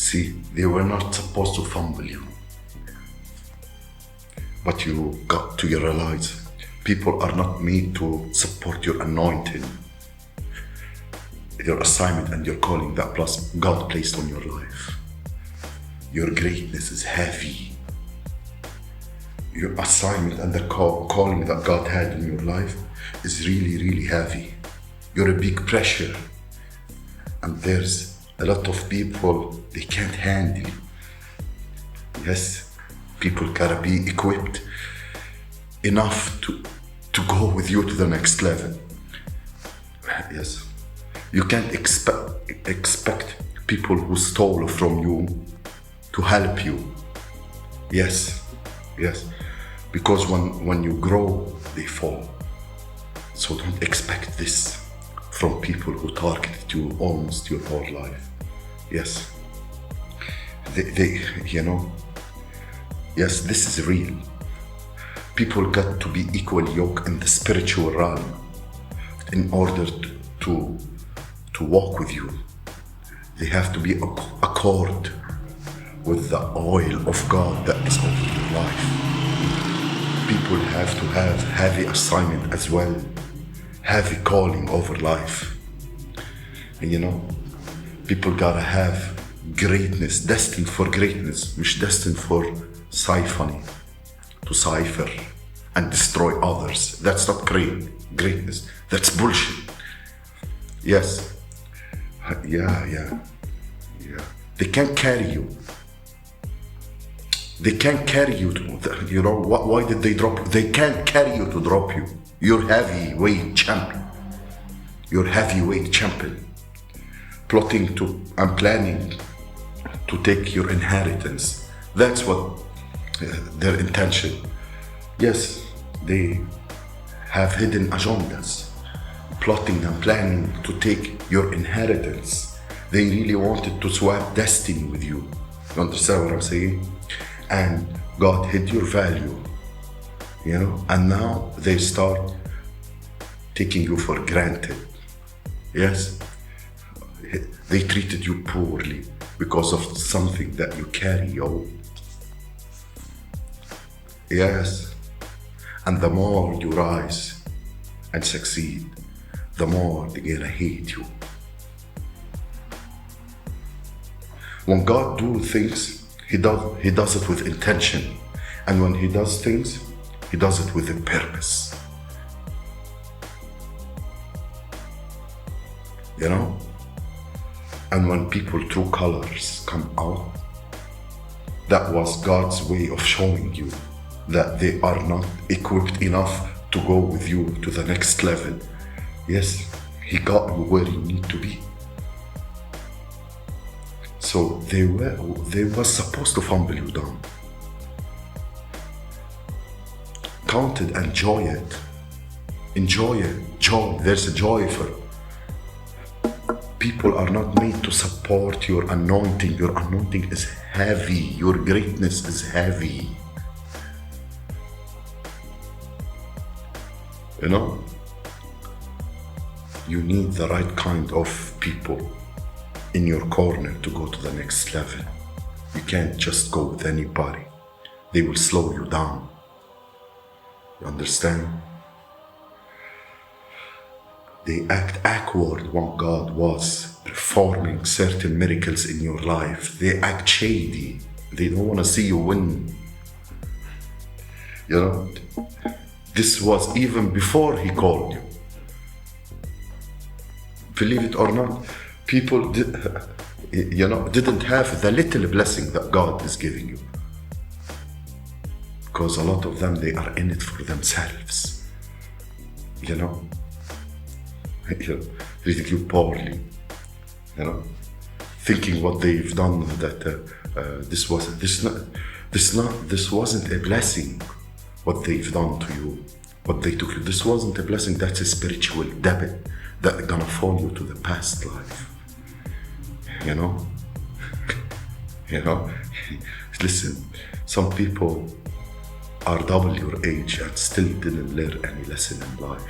See, they were not supposed to fumble you. But you got to realize people are not made to support your anointing, your assignment and your calling that plus God placed on your life. Your greatness is heavy. Your assignment and the calling that God had in your life is really, really heavy. You're a big pressure. And there's a lot of people, they can't handle you. Yes, people gotta be equipped enough to go with you to the next level. Yes, you can't expect people who stole from you to help you. Yes, because when you grow, they fall. So don't expect this from people who targeted you almost your whole life. Yes, they yes, this is real. People got to be equally yoked in the spiritual realm in order to walk with you. They have to be accord with the oil of God that is over your life. People have to have heavy assignment as well, heavy calling over life. And people gotta have greatness, destined for greatness, مش destined for siphoning, to cipher and destroy others. That's not greatness. That's bullshit. Yes. Yeah. They can't carry you. They can't carry you to, why did they drop you? They can't carry you to drop you. You're heavyweight champion. You're heavyweight champion. Plotting to and planning to take your inheritance. That's what their intention. Yes, they have hidden agendas, plotting and planning to take your inheritance. They really wanted to swap destiny with you. You understand what I'm saying? And God hid your value, and now they start taking you for granted. Yes, they treated you poorly because of something that you carry, yo. Yes, and the more you rise and succeed, the more they're gonna hate you. When God do things, He does it with intention. And when He does things, He does it with a purpose. And when people true colors come out, that was God's way of showing you that they are not equipped enough to go with you to the next level. Yes, He got you where you need to be. So they were supposed to fumble you down. Count it, enjoy it. Enjoy it. Joy. There's a joy for it. People are not made to support your anointing. Your anointing is heavy. Your greatness is heavy. You need the right kind of people in your corner to go to the next level. You can't just go with anybody. They will slow you down. You understand? They act awkward when God was performing certain miracles in your life. They act shady. They don't want to see you win. This was even before He called you. Believe it or not, people didn't have the little blessing that God is giving you. Because a lot of them, they are in it for themselves. Treating you poorly. Thinking what they've done, that this wasn't a blessing. What they've done to you, what they took you. This wasn't a blessing. That's a spiritual debit that's gonna fall you to the past life. Listen, some people are double your age and still didn't learn any lesson in life.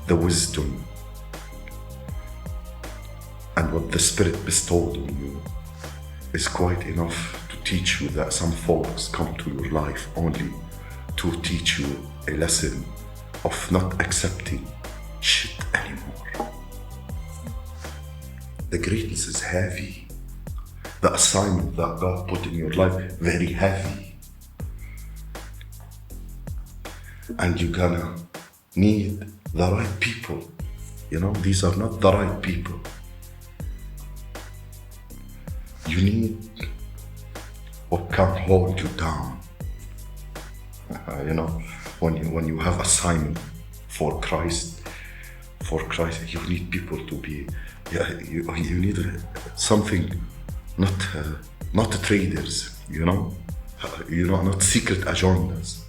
The wisdom and what the Spirit bestowed on you, is quite enough to teach you that some folks come to your life only to teach you a lesson of not accepting shit anymore. The greatness is heavy. The assignment that God put in your life, very heavy. And you're gonna need the right people. You know, these are not the right people. You need what can hold you down. You know, when you have assignment for Christ, you need people to be, you need something, not traders, not secret agendas,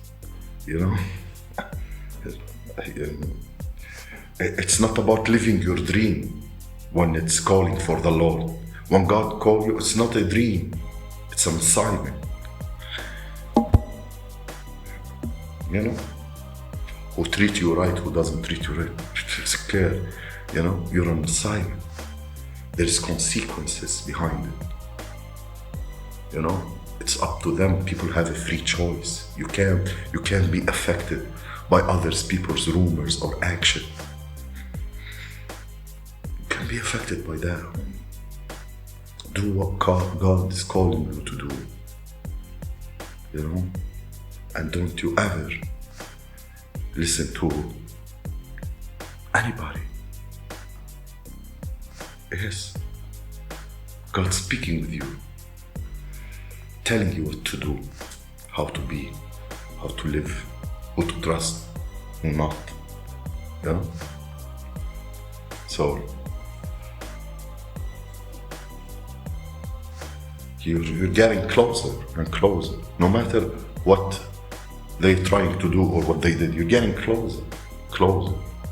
It's not about living your dream when it's calling for the Lord. When God calls you, it's not a dream, it's an assignment. Who treat you right, who doesn't treat you right, it's clear. You're on assignment. There's consequences behind it. It's up to them. People have a free choice. You can't be affected by others people's rumors or action. You can be affected by that. Do what God is calling you to do. And don't you ever listen to anybody. Yes, God's speaking with you, telling you what to do, how to be, how to live, who to trust, who not. So you're getting closer and closer. No matter what they're trying to do or what they did, you're getting closer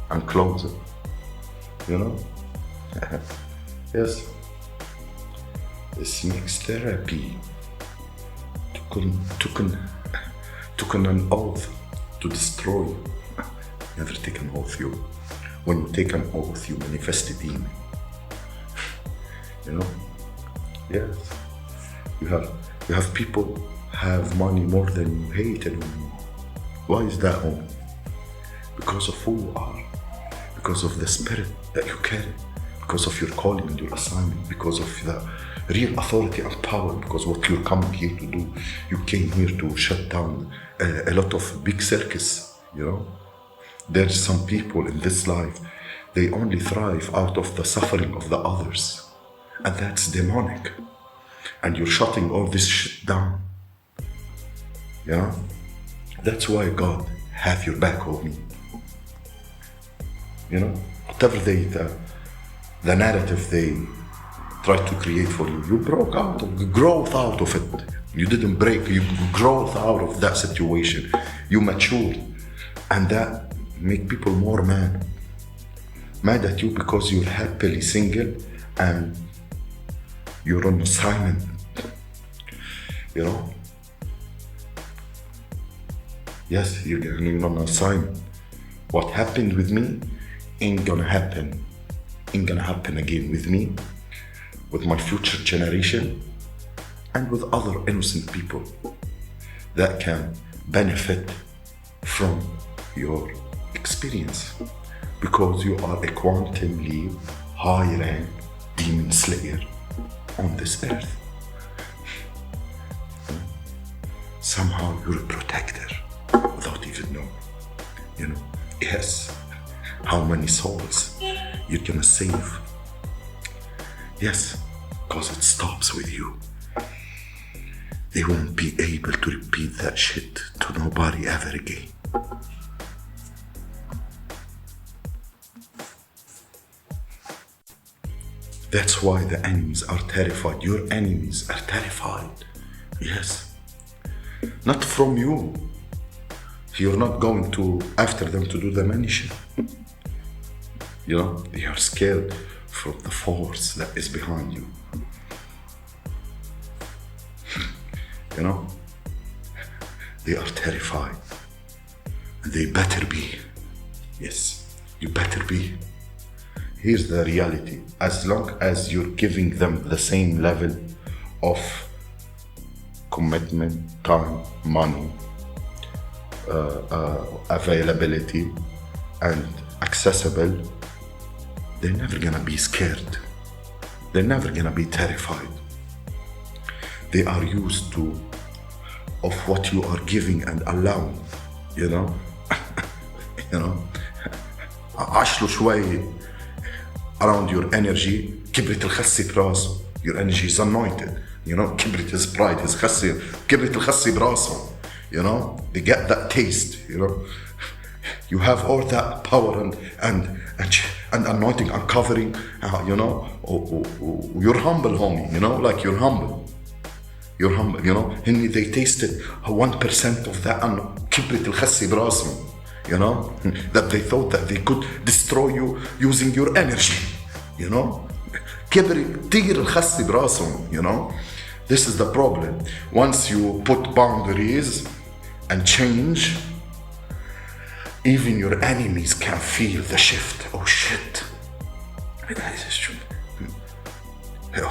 and closer. Yes. This makes therapy. Took an oath to destroy. Never take an oath. When you take an oath, you manifest a demon. Yes. You have people have money more than you hate anymore. Why is that only? Because of who you are, because of the spirit that you carry, because of your calling and your assignment, because of the real authority and power, because what you're coming here to do. You came here to shut down a lot of big circus. There's some people in this life, they only thrive out of the suffering of the others, and that's demonic. And you're shutting all this shit down. That's why God have your back, homie. Whatever the narrative they try to create for you, you broke out of growth out of it. You didn't break, you growth out of that situation. You matured, and that make people more mad at you because you're happily single and you're on assignment. Yes, you're on assignment. What happened with me ain't gonna happen again with me, with my future generation, and with other innocent people that can benefit from your experience, because you are a quantum leap high rank demon slayer on this earth. Somehow you're a protector without even knowing. Yes. How many souls you're gonna save? Yes, because it stops with you. They won't be able to repeat that shit to nobody ever again. That's why the enemies are terrified. Your enemies are terrified. Yes. Not from you. You're not going to after them to do the mission. They are scared from the force that is behind you. They are terrified. And they better be. Yes, you better be. Here's the reality. As long as you're giving them the same level of commitment, time, money, availability, and accessible, they're never gonna be scared. They're never gonna be terrified. They are used to of what you are giving and allowing, you know. You know, عشلوا شوي around your energy. كبرت الخسي براسه. Your energy is anointed. You know, كبرت his pride, his خسي. كبرت الخسي براسه. You know, they get that taste. You know, you have all that power and anointing and covering. You know, you're humble, homie. You know, like you're humble. You're humble. You know, and they tasted 1% of that. كبرت الخسي براسه. You know, that they thought that they could destroy you using your energy. You know, كتير الخسي براسهم. You know, this is the problem. Once you put boundaries and change, even your enemies can feel the shift. Oh shit.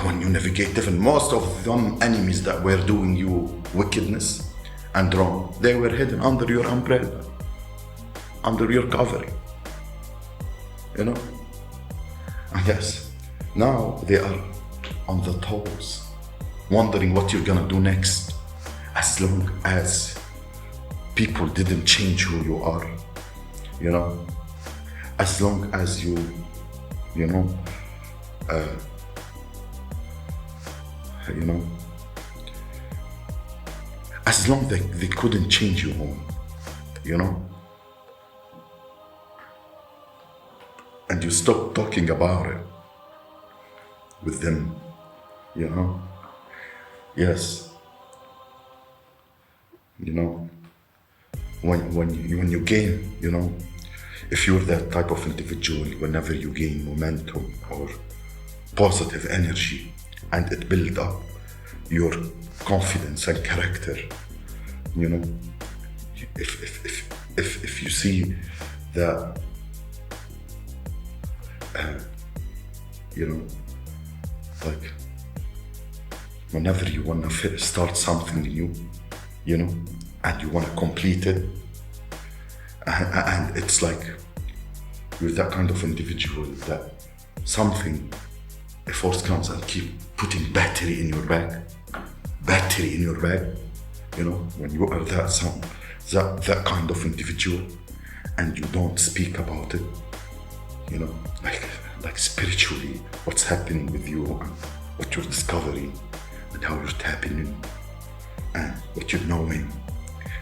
When you navigate different, most of them enemies that were doing you wickedness and wrong, they were hidden under your umbrella, under your covering. You know? And yes, now they are on the toes, wondering what you're gonna do next. As long as people didn't change who you are, you know, as long as you know, as long as they couldn't change you home, you know, and you stop talking about it with them, you know, yes, you know, when you gain, you know, if you're that type of individual, whenever you gain momentum or positive energy and it builds up your confidence and character, you know, if you see that, you know, like whenever you want to start something new, you know, and you want to complete it, and it's like you're that kind of individual that something, a force comes and keep putting battery in your bag, you know, when you are that kind of individual and you don't speak about it, you know, like spiritually, what's happening with you and what you're discovering and how you're tapping in and what you're knowing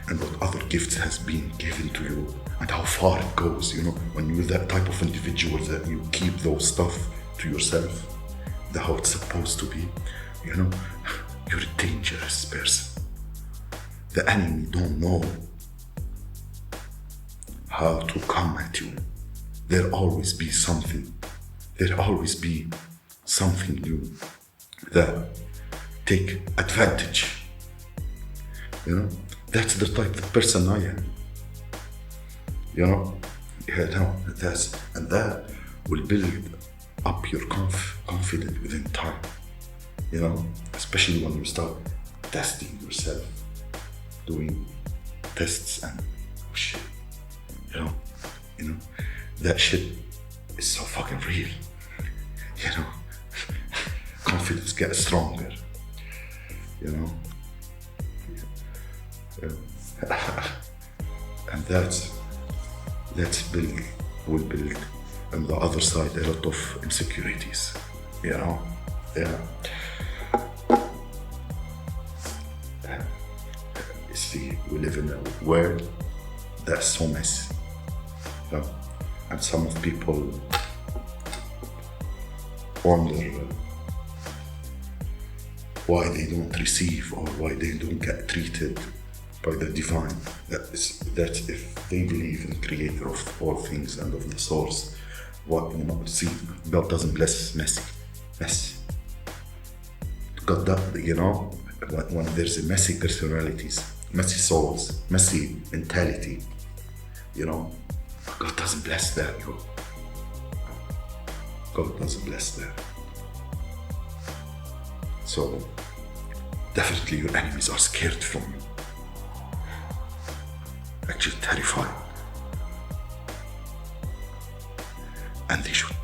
and what other gifts has been given to you and how far it goes, you know, when you're that type of individual that you keep those stuff to yourself, the how it's supposed to be, you know, you're a dangerous person. The enemy don't know how to come at you. There'll always be something new that take advantage. You know, that's the type of person I am. You know, that will build up your confidence within time. You know, especially when you start testing yourself, doing tests and shit. You know, that shit is so fucking real. You know, confidence gets stronger. You know, and that's will build on the other side a lot of insecurities. You know, yeah. You see, we live in a world that's so messy. You know, and some of people wonder why they don't receive or why they don't get treated by the divine. That's if they believe in the creator of all things and of the source. What, you know, see, God doesn't bless mess. God, that, you know, when there's a messy personalities, messy souls, messy mentality, you know, God doesn't bless that, yo. God doesn't bless that. So definitely your enemies are scared from you. Actually terrified. And they should